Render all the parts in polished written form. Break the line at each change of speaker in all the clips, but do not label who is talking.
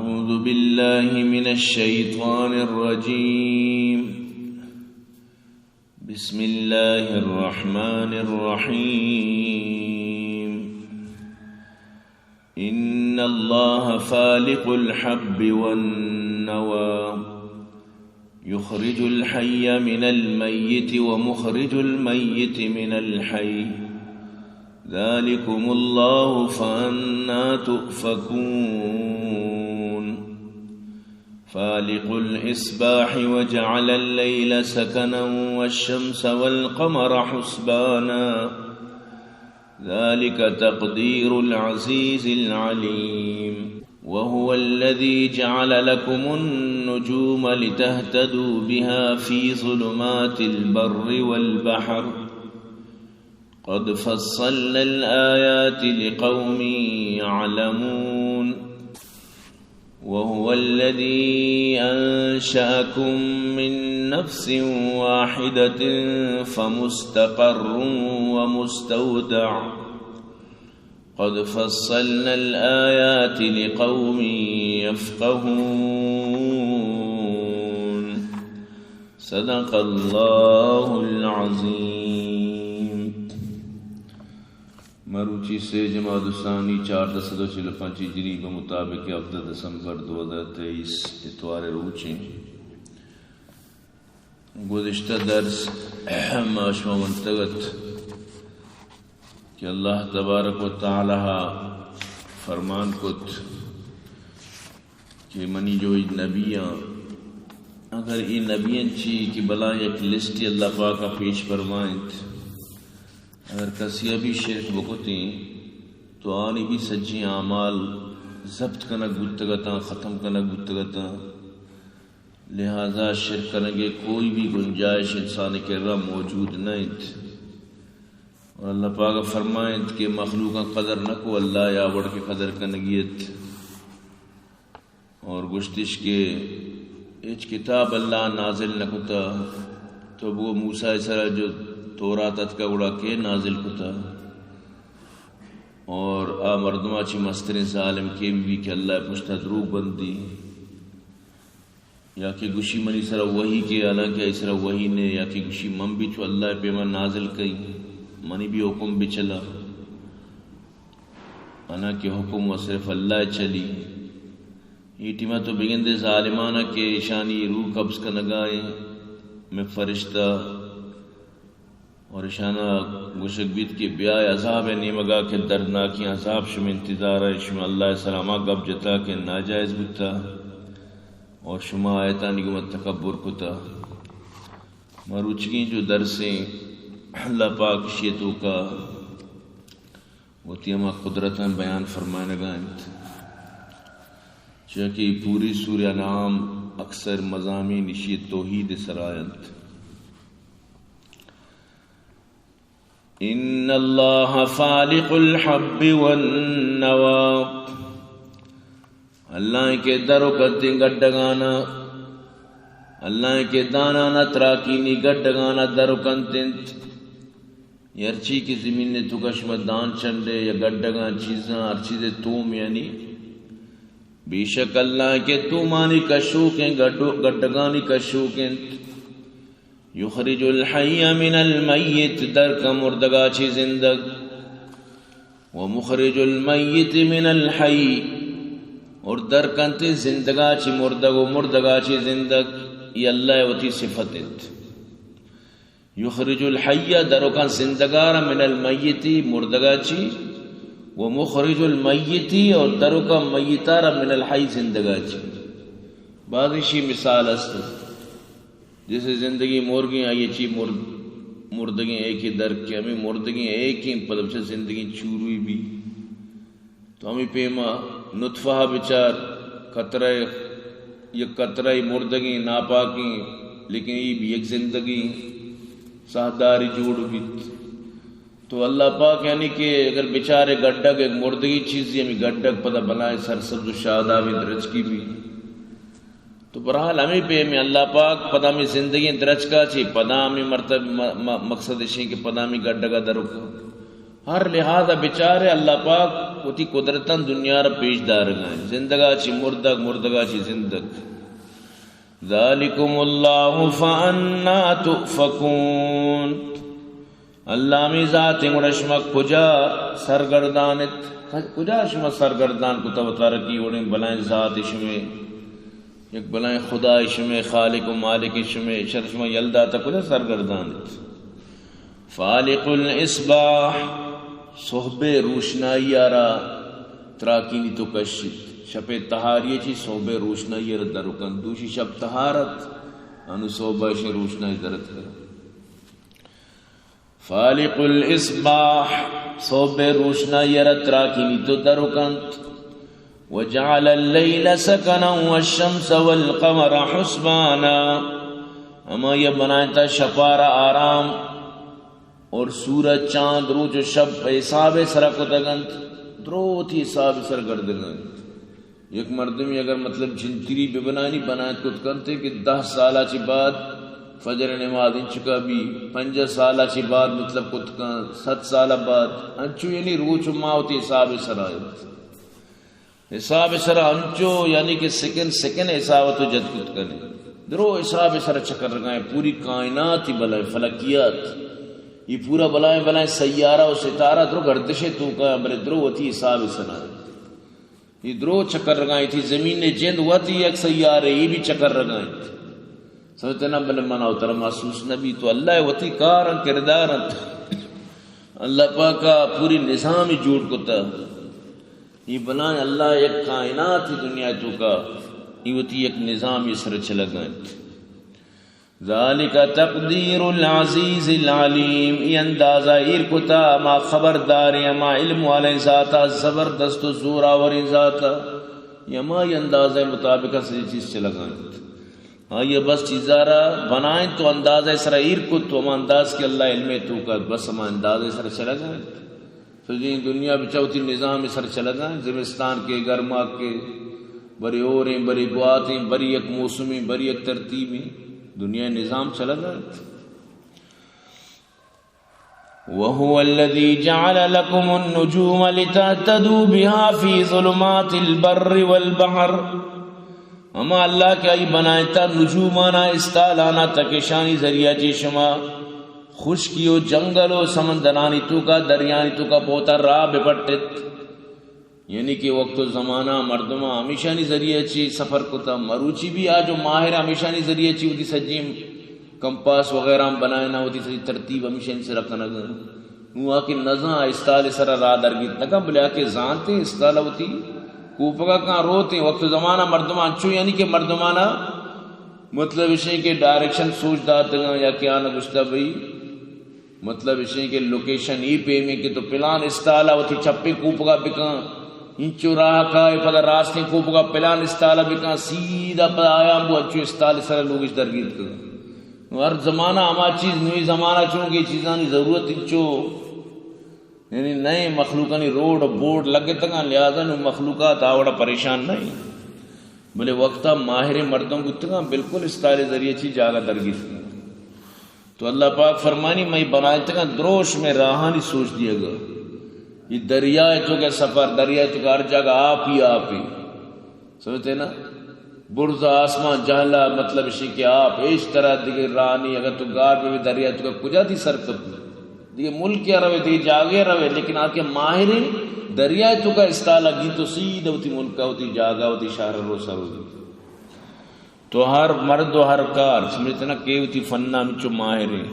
أعوذ بالله من الشيطان الرجيم. بسم الله الرحمن الرحيم. إن الله فالق الحب والنوى يخرج الحي من الميت ومخرج الميت من الحي ذلكم الله فأنى تؤفكون. فالق الإصباح وجعل الليل سكنا والشمس والقمر حسبانا ذلك تقدير العزيز العليم. وهو الذي جعل لكم النجوم لتهتدوا بها في ظلمات البر والبحر قد فصلنا الآيات لقوم يعلمون. وهو الذي أنشأكم من نفس واحدة فمستقر ومستودع قد فصلنا الآيات لقوم يفقهون. صدق الله العظيم. مروچی سے جماعت الثانی 445 ہجری کے مطابق 17 دسمبر 2023 اتوار روچیں گزشتہ درس معاشمہ منتگت کہ اللہ تبارک و تعالی فرمان کت کہ منی جو نبیاں اگر ای نبیاں چی کہ بلا یک لسٹی اللہ پاکا پیش فرمائیں اگر کسی بھی شرک بکتیں تو آنی بھی سجی اعمال ضبط کنک بتگتا ختم کنک بتگتا، لہذا شرک کنگے کوئی بھی گنجائش انسان کے رب موجود نہیں. اور اللہ پاک فرمائیں کہ مخلوقہ قدر نہ کو اللہ یا بڑھ کے قدر کنگیت. اور گشتش کے ایچ کتاب اللہ نازل نہ کتا تو وہ موسیٰ سرا جو تورات کا گڑا کے نازل کتا اور آ مردمہ چی مسترین ظالم کے بھی کہ اللہ پشتہ دروگ بندی یا کہ گوشی منی سرا وحی کے اللہ کے سرا وحی نے یا کہ گوشی من بھی چو اللہ پیما نازل کئی منی بھی حکم بھی چلا انا کے حکم و صرف اللہ چلی. یہ ٹیمہ تو بگندے ظالمانہ کے شانی روح قبض کا نگائیں میں فرشتہ اور اشانہ گشک بیت کے بیائے عذاب نیمگا کے دردناکی عذاب شم انتظار ہے شما اللہ سلامہ گب جتا کے ناجائز بتا اور شما آیتا نگمت تکبر کتا. مروچگی جو درسیں اللہ پاک شیطوں کا وہ تیمہ قدرتاً بیان فرمائے گائیں چونکہ پوری سورہ انعام اکثر مضامین نشی توحید سرایت. ان اللہ فالق الحب والنوى اللہ کے درو کتی گڈگانا اللہ کے دانا نتراکینی گڈگانا درو کنتنت یرچی کی زمین نے تو کشمت دان چنڈے یا گڈگان چیزاں ہر چیزیں توم یعنی بے شک اللہ کے تومانی کشوکیں گڈگانی کشوکیں. یخرج الحی من المیت در کا مردگا چی زندگ ومخرج المیت من الحی اور در کنتے زندگا چی مردگ و مردگا چی زندگ. یہ اللہ وتی صفتت. یخرج الحی درو کا زندگار من المیتی مردگا چی ومخرج المیتی اور درو کا میتار من الحی زندگا چی. بعضی مثال است جیسے زندگی مرگی آئی چی مردگی ایک ہی در کے ہمیں مردگی ایک ہی پدب سے زندگی چوروئی بھی تو ہمیں پیما نطفہ بچار قطرہ یک قطرہ مردگی ناپاکی لیکن یہ بھی ایک زندگی سہداری جوڑ بھی. تو اللہ پاک یعنی کہ اگر بچارے گڈگ ایک مردگی چیزی ہمیں گڈگ پتہ بنائے سرسبز و شادابی درج کی بھی تو برحال ہمیں پہ میں اللہ پاک پدا میں زندگی درج کا چی پدا میں مرتب مقصد شئی کہ پدا میں گڈگا درو کا ہر لحاظ بچارے اللہ پاک اتی قدرتاً دنیا را پیش دار گئے زندگا چی مردگ مردگا چی زندگ ذالکم اللہ فانا تؤفکون اللہ می ذات گڑشمک کجا سرگردانت کجا شما سرگردان کو توتارکی وڑیں بلائیں ذات شمیں یک بلائیں خدا شمیں خالق و مالک شمیں شما یلدا تا کجا سرگردانت فالق الاسباح صحب روشنائی آرا تراکینی تو کشت شب تہاریہ چی صحب روشنائی را درکن دوشی شب تہارت انو صحبہ شی روشنائی درت کر فالق الاسباح صحب روشنائی را تراکینی تو درکن وجعل اللیل سکنا والشمس والقمر حسبانا اما یہ بنائتا شپارا آرام اور سورج چاند روز و شب حساب سر کو تگنت درو تھی حساب سر گردگنت یک مردمی اگر مطلب جنتری بے بنانی بنایت کو تکنتے کہ 10 سالہ چی بعد فجر نماز ان چکا بھی 5 سالہ چی بعد مطلب کو تکن 7 سالہ بعد انچو یعنی روچ ماوتی حساب سر آئیت حساب سر انچو یعنی کہ سیکنڈ حساب تو جد کو تکنے درو حساب سر چکر رگائیں پوری کائنات ہی بلائیں فلکیات یہ پورا بلائیں سیارہ و ستارہ درو گردشے تو کا بلے درو وتی حساب سنا یہ درو چکر رگائیں تھی زمین نے جند وتی ایک سیارے یہ بھی چکر رگائیں سمجھتے نا بلے مناو تر محسوس نبی تو اللہ وتی کارن کردارن اللہ پاکا پوری نظام جوڑ کتا یہ بلائیں اللہ ایک کائنات ہی دنیا تو کا یہ وتی ایک نظام یہ سر چلا گائیں ذالک تقدیر العزیز العلیم یہ اندازہ ارکتا ما خبردار ما علم والے ذاتا زبردست و زوراوری ذاتا یا ما یہ اندازہ مطابق سے چیز چلا گائیں ہاں یہ بس چیزارا بنائیں تو اندازہ سر ارکت تو ہم انداز کے اللہ علم تو کا بس ہم اندازہ سر چلا گائیں تو جن دنیا بچوتی نظام سر چلا گائیں زمستان کے گرما کے بڑی اوریں بڑی گواتیں بڑی ایک موسمی بڑی ایک ترتیبی دنیا نظام چلا گیا وَهُوَ الَّذِي جَعَلَ لَكُمُ النُّجُومَ لِتَهْتَدُوا بِهَا فِي ظُلُمَاتِ الْبَرِّ وَالْبَحْرِ اما اللہ کے ای بنائتا نجومانا استالانا تکشانی ذریعہ چی شما خشکی و جنگل و سمندرانی تو کا دریانی تو کا بہتا راہ بپٹت یعنی کہ وقت و زمانہ مردمہ ہمیشانی ذریعہ چی سفر کتا مروچی بھی آجو ماہر ہمیشانی ذریعہ چی ہوتی سجیم کمپاس وغیرہ بنائے نہ ہوتی سجی ترتیب ہمیشانی سے رکھنا گا نو آکے نظام استال سر را درگیت نکا بلے آکے زانتے استال ہوتی کوپگا کہاں روتے وقت و زمانہ مردمہ انچو یعنی کہ مردمانہ مطلب اسے کہ ڈائریکشن سوچ داتا گا یا کیا نہ گشتا بھئی مطلب اسے کہ لوکیشن ای پے میں کہ تو پلان استالا ہوتی چھپے کوپگا بکاں انچو راہ کا پدا راستے کو پگا پلان استالا بکا سیدھا پدا آیا بو اچھو استال سر لوگ اس درگیت کرو ہر زمانہ ہما چیز نوی زمانہ چونکہ چیزانی ضرورت انچو یعنی نئے مخلوقانی روڈ بورڈ لگے تگا لہذا نو مخلوقات آوڑا پریشان نہیں بلے وقتا ماہر مردوں کو تگا بالکل استال ذریعے چی جاگا درگیت کرو تو اللہ پاک فرمانی میں بنائے تگا دروش میں راہانی سوچ دیا گا یہ دریائے تو کا سفر دریائے تو کا ہر جگہ آپ ہی سمجھتے نا برز آسمان جہلا مطلب اسی کہ آپ اس طرح دیکھے رانی اگر تو گار میں بھی دریائے تو کا کجا تھی سرکت دیکھے ملک کیا روے دیکھے جاگے روے لیکن آکے ماہریں دریائے تو کا استالا گی تو سیدھ ہوتی ملکہ ہوتی جاگا ہوتی شہر روسا ہوتی تو ہر مرد و ہر کار سمجھتے نا کہ ہوتی فنہ مچو ماہریں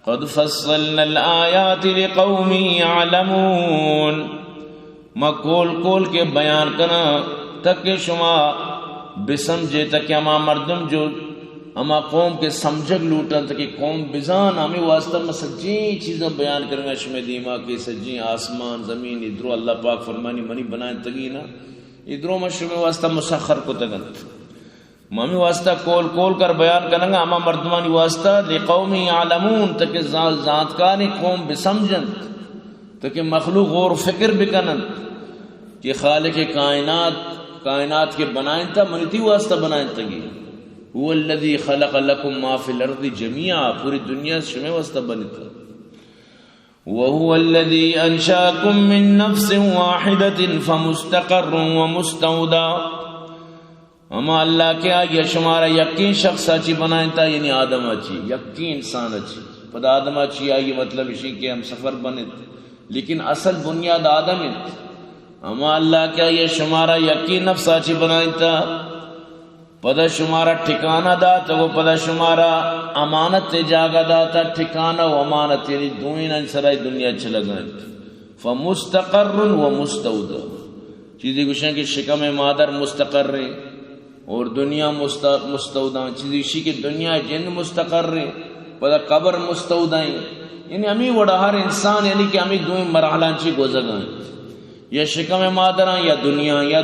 قد فصلنا الآیات لقوم یعلمون ما کول کے بیان کرنا تک شما بسمجھے تک اما مردم جو اما قوم کے سمجھگ لوٹا تک قوم بزان ہمیں واسطہ میں سجین چیزیں بیان کرنا شما دیما کے سجین آسمان زمین ادھرو اللہ پاک فرمانی منی بنائیں تگی نا ادھرو میں شما واسطہ مسخر کو تگنت مامی واسطہ کول کر بیان کرنا گا اما مردمانی واسطہ لقوم یعلمون تک ذاتکانی قوم بسمجن تک مخلوق غور فکر بکنن کہ خالق کائنات کے بنائیں تا منیتی واسطہ بنائیں تگی هو الذی خلق لکم ما فی الارض جمیعا پوری دنیا شمی واسطہ بنیتا وَهُوَ الَّذِي أَنشَأَكُم مِّن نَّفْسٍ وَاحِدَةٍ فَمُسْتَقَرٌّ وَمُسْتَوْدَىٰ اما اللہ کیا یہ شمارا یقین شخص اچھی بنائیں تا یعنی آدم اچھی یقین انسان اچھی پدا آدم اچھی آئی مطلب اسی کہ ہم سفر بنے لیکن اصل بنیاد آدم ہے اما اللہ کیا یہ شمارا یقین نفس اچھی بنائیں تا پدا شمارا ٹھکانہ داتا وہ پدا شمارا امانت جاگہ داتا ٹھکانہ و امانت یعنی دوئین انسرائی دنیا چلا گئے فمستقر و مستودع چیزی کچھ کہ شکم مادر مستقر رہے اور دنیا مستودع چیزی اسی کہ دنیا جن مستقر رہے پدا قبر مستودع یعنی ہمیں وڑا ہر انسان یعنی کہ ہمیں دوئین مرحلان چی گوزہ گئے یا شکم مادران یا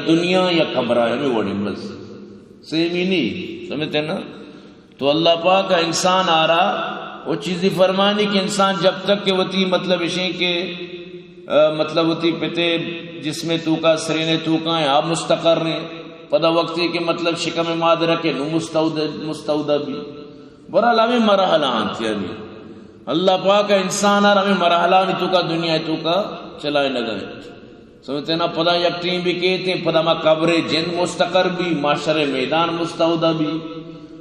دنیا یا قبران ہمیں وڑیں بس سیمی نہیں سمجھتے نا تو اللہ پاک کا انسان آ رہا وہ چیزی فرمانی کہ انسان جب تک کہ وتی مطلب اشیں کہ مطلب وتی پتے جس میں تو کا سرینے تو کا ہیں آپ مستقر رہیں پدا وقتی کہ مطلب شکم مادرہ کے نو مستودہ بھی برحال ہمیں مرحلہ آنتی ہے اللہ پاک کا انسان آ رہا ہمیں مرحلہ نہیں تو کا دنیا تو کا چلائے لگائیں سمجھتے نا پدا یقین بھی کہتے ہیں پدا ما قبر جن مستقر بھی معاشر میدان مستودع بھی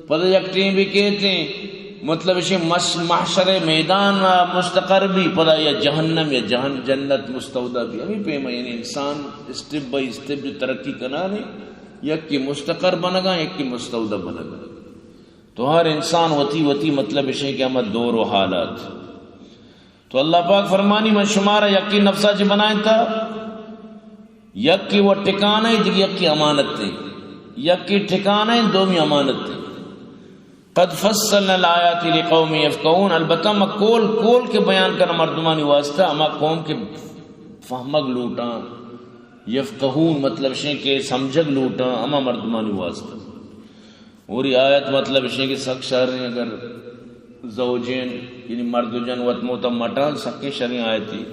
پدا یقین بھی کہتے ہیں مطلب اسی معاشر میدان مستقر بھی پدا یا جہنم یا جنت مستودع بھی ہمیں پیما یعنی انسان اسٹیپ بائی اسٹیپ جو ترقی کرنا نہیں یک کی مستقر بنا گا یک کی مستودع بنا گا تو ہر انسان وتی مطلب اسی کہ ہمیں دور و حالات تو اللہ پاک فرمانی من شمارا یقین نفسا چی بنائیں تا یک کی وہ ٹھکانا ہے یک کی امانت ہے یک کی ٹھکانا ہے دومی امانت ہے قد فصلنا الآیات لقوم یفقہون البتہ میں کول کے بیان کرنا مردمانی واسطہ اما قوم کے فہمگ لوٹاں یفقہون مطلب شیں کہ سمجھگ لوٹاں اما مردمانی واسطہ اور یہ آیت مطلب شیں کہ سک شہریں اگر زوجین یعنی مرد و جن وطموتا مٹان سکے شریں آیتی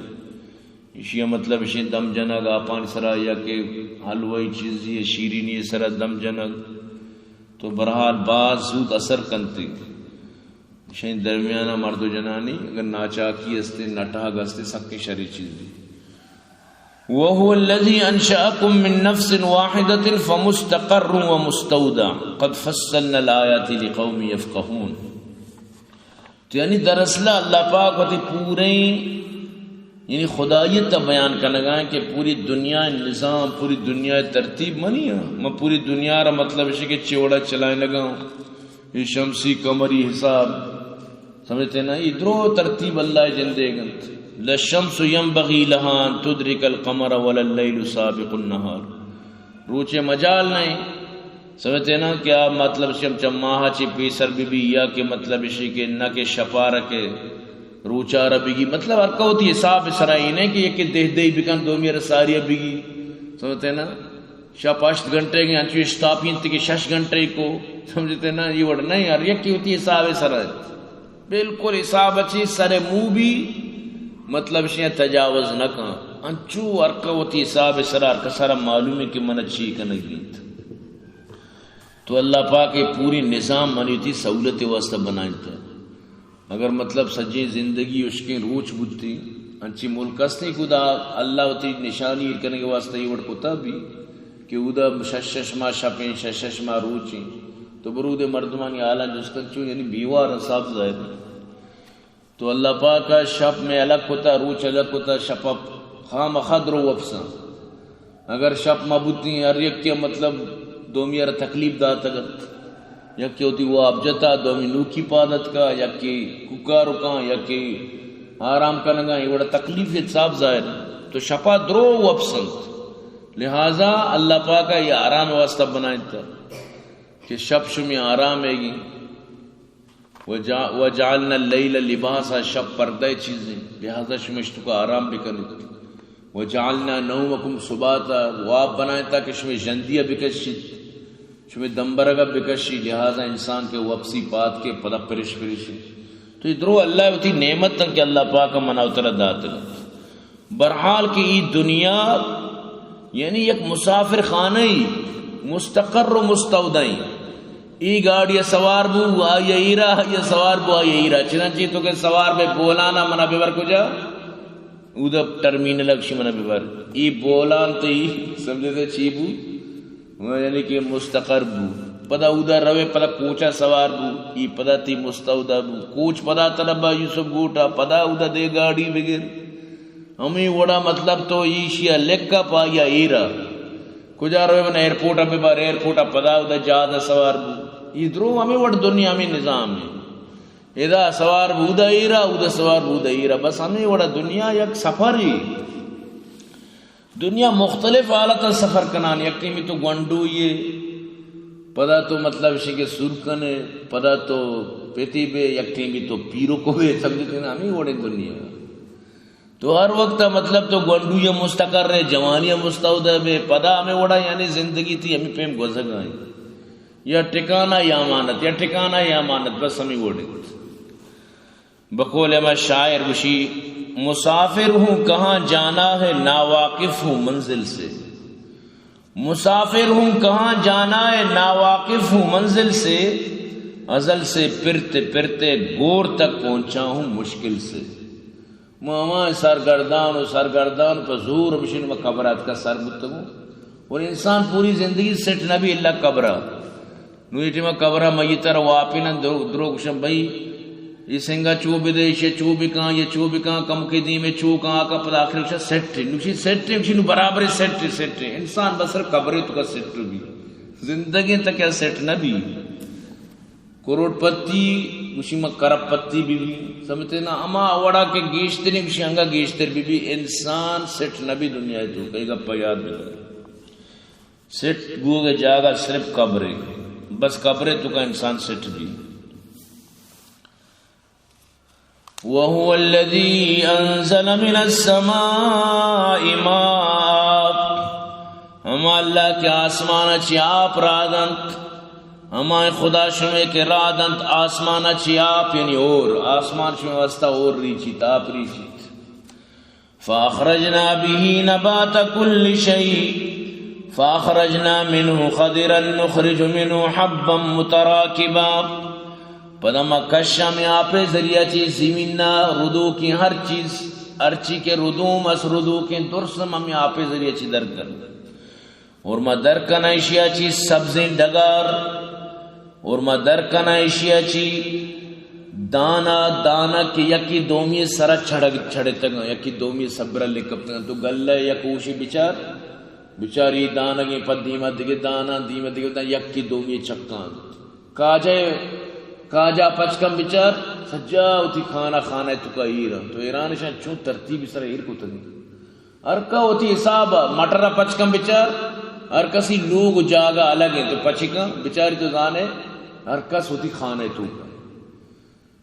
یہ مطلب اسی دم جنگ آپان سرا یا کہ حلوئی چیزی شیرینی سرا دم جنگ تو برحال بعض زود اثر کنتی شین درمیانہ مرد و جنانی اگر ناچاکی استے نٹاگ استے سکی شری چیزی وَهُوَ الَّذِي أَنشَأَكُم مِّن نَّفْسٍ وَاحِدَةٍ فَمُسْتَقَرٌّ وَمُسْتَوْدَعٌ قَدْ فَصَّلْنَا الْآيَاتِ لِقَوْمٍ يَفْقَهُونَ تو یعنی دراصل اللہ پاک ہوتی پورے یعنی خدایت تا بیان کرنے گا کہ پوری دنیا نظام پوری دنیا ترتیب منی ہے میں پوری دنیا را مطلب ہے کہ چوڑا چلائیں لگا ہوں یہ شمسی قمری حساب سمجھتے نا ادھرو ترتیب اللہ جندے گا لَشَّمْسُ يَنْبَغِي لَهَا أَن تُدْرِكَ الْقَمَرَ وَلَا اللَّيْلُ سَابِقُ النَّهَارِ روچے مجال نہیں سمجھتے نا کیا مطلب شم ماہا چی پیسر بھی یا کہ مطلب اسی کے نہ کہ شپا رکھے روچا ربیگی مطلب ارکا ہوتی حساب سرائی نہیں کہ یہ کہ دہ بکن دو میرا ساری بگی سمجھتے نا شاہ 5 گھنٹے گئے انچو اسٹاپین تھی کہ 6 گھنٹے کو سمجھتے نا یہ وڑ نہیں یار یہ کی ہوتی حساب سرائی بالکل حساب اچھی سر مو بھی مطلب شیئے تجاوز نہ کہاں انچو ارکا ہوتی حساب سرار کا سارا معلوم ہے کہ من اچھی کنگ گئی تو اللہ پاک پوری نظام منی تھی سہولت واسطہ بنائیں تھا اگر مطلب سجی زندگی اس کے روچ بجتی انچی ملک استے خدا اللہ ہوتی نشانی کرنے کے واسطہ یہ وڑ کتا بھی کہ ادا ششما شپیں ششما روچیں تو برود مردمانی آلان جس کا چون یعنی بیوار صاحب ظاہر تو اللہ پاک کا شپ میں الگ ہوتا روچ الگ ہوتا شپ خام خدر و وفسا اگر شپ مبوتی ہیں ہر یک کیا مطلب دومی ار تکلیف دات اگر یک کی ہوتی وہ ابجتا دومی نوکی پادت کا یک کی ککارو کا یک کی آرام کرنگا یہ بڑا تکلیف صاحب ظاہر تو شپا درو و افسنت لہذا اللہ پاک کا یہ آرام واسطہ بنائیں تھا کہ شب شمی آرام ہے گی وَجَعَلْنَا اللَّيْلَ لِبَاسًا شب پردہ چیزیں لہذا شمشتو کا آرام بھی کرنے تھا وَجَعَلْنَا نَوْمَكُمْ سُبَاتًا واب بنائیں تھا کہ شمی جندیہ بکشید شمی دمبرگا بکشی لہذا انسان کے وپسی پات کے پدا پرشی تو ادھرو اللہ ہوتی نعمت تک کہ اللہ پاک مناوتر دات برحال کی ای دنیا یعنی یک مسافر خانہ مستقر و مستودعی ای گاڑی سوار بو آئی ایرا یہ سوار بو آئی ایرا چنانچہ تو کہ سوار بے بولانا منا بیور کو جا ادھا ٹرمینل اکشی منہ ببار ای بولان تو ای سمجھتے چی بو یعنی کہ مستقر بو پدا ادھا روے پدا کوچا سوار بو ای پدا تی مستودہ بو کوچ پدا طلبا یوسف گوٹا پدا ادھا دے گاڑی بگر ہمیں وڑا مطلب تو ایشیا لکھا پا یا ایرا کجا روے من ایرپورٹا ببار ایرپورٹا پدا ادھا جادہ سوار بو ای درو ہمیں وڑ دنیا میں نظام ہے ادا سوار بودا ایرا ادا سوار بودا ایرا بس ہمیں وڑا دنیا یک سفر ہی دنیا مختلف حالت سفر کنان یک ٹیمی تو گونڈو یہ پدا تو مطلب شکے سرکنے پدا تو پیتی بے یک ٹیمی تو پیرو کو بے سمجھتے ہیں ہمیں وڑے دنیا تو ہر وقت مطلب تو گونڈو یہ مستقر رہے جوانیاں مستعودہ بے پدا ہمیں وڑا یعنی زندگی تھی ہمیں پیم گزگ آئیں یا ٹکانا یا امانت یا ٹکانا یا امانت بس ہمیں وڑے بقول میں شاعر بشی مسافر ہوں کہاں جانا ہے ناواقف ہوں منزل سے مسافر ہوں کہاں جانا ہے ناواقف ہوں منزل سے ازل سے پرتے پرتے گور تک پہنچا ہوں مشکل سے ماما سرگردان و سرگردان پر زور مشین میں قبرات کا سر بتگو اور انسان پوری زندگی سٹ نبی اللہ قبرہ نویٹی میں قبرہ میتر واپینا دروگشن بھئی یہ سنگا چوبی دے یہ چوبی کہاں یہ چوبی کہاں کم کے دی میں چو کہاں کا پدا آخر اکشا سیٹ نوشی سیٹ نوشی نو برابر سیٹ انسان بسر قبری تو کا سیٹ بھی زندگی تک کیا سیٹ نہ بھی کروڑ پتی نوشی میں کرب پتی بھی سمجھتے نا اما وڑا کے گیشتری نوشی ہنگا گیشتر بھی انسان سیٹ نہ بھی دنیا ہے تو کئی گا پیاد بھی سیٹ گو گے جاگا صرف قبری بس قبری تو کا انسان سیٹ بھی وَهُوَ الَّذِي أَنزَلَ مِنَ السَّمَاءِ مَاءً ہم اللہ کے آسمان چی آپ رادنت ہمائے خدا شمے کے رادنت آسمان چی آپ یعنی اور آسمان شمے واسطہ اور ریچی تاپ ریچی فَأَخْرَجْنَا بِهِ نَبَاتَ كُلِّ شَيْءٍ فَأَخْرَجْنَا مِنْهُ خَضِرًا نُخْرِجُ مِنْهُ حَبًّا مُتَرَاكِبًا پدما کشا میں آپ ذریعہ چیز زمینہ ردو کی ہر چیز ارچی کے ردوم اس ردو کے درسم ہمیں آپ ذریعہ چیز در کر اور ما در کنا اشیاء چیز سبزیں ڈگار اور ما در کنا اشیاء چیز دانا کی یکی دومی سرہ چھڑے تک یکی دومی صبرہ لکھب تک تو گلہ یکوشی بچاری دانا کی پد دیمہ دیگے دانا یکی دومی چکان کاجا پچکم بچار سجا ہوتی کھانا تو کا ایرا تو ایران شاہ چون ترتیب سر ایر کو تنی ارکا ہوتی حسابہ مٹرہ پچکم بچار ارکسی لوگ جاگا الگ ہیں تو پچکم بچاری تو زانے ارکس ہوتی کھانے تو کا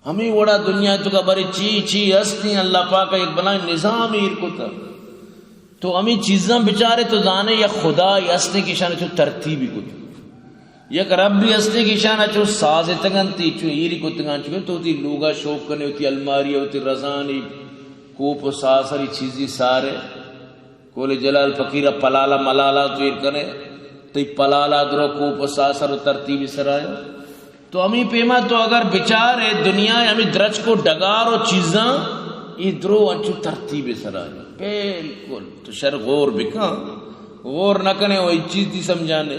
ہمیں وڑا دنیا تو کا بڑی چی ہستی اللہ پاک کا ایک بنا نظام ایر کو تا تو ہمیں چیزاں بچارے تو زانے یا خدا یا ہستی کی شانے چو ترتیبی کو تا یک رب بھی ہستے کی شانہ چو ساز تگنتی چو ایری کو تگن چکے تو ہوتی لوگا شوق کرنے ہوتی الماری ہوتی رزانی کوپ و ساسری چیزی سارے کول جلال فقیرہ پلالا ملالا تو ایر کرنے تی پلالا درو کوپ و ساسر و ترتیبی سرایا تو ہمیں پیما تو اگر بچارے دنیا ہمیں درج کو ڈگار و چیزاں ای درو انچو ترتیبی سرایا بالکل تو شر غور بکاں غور نہ کرنے وہی چیز دی سمجھانے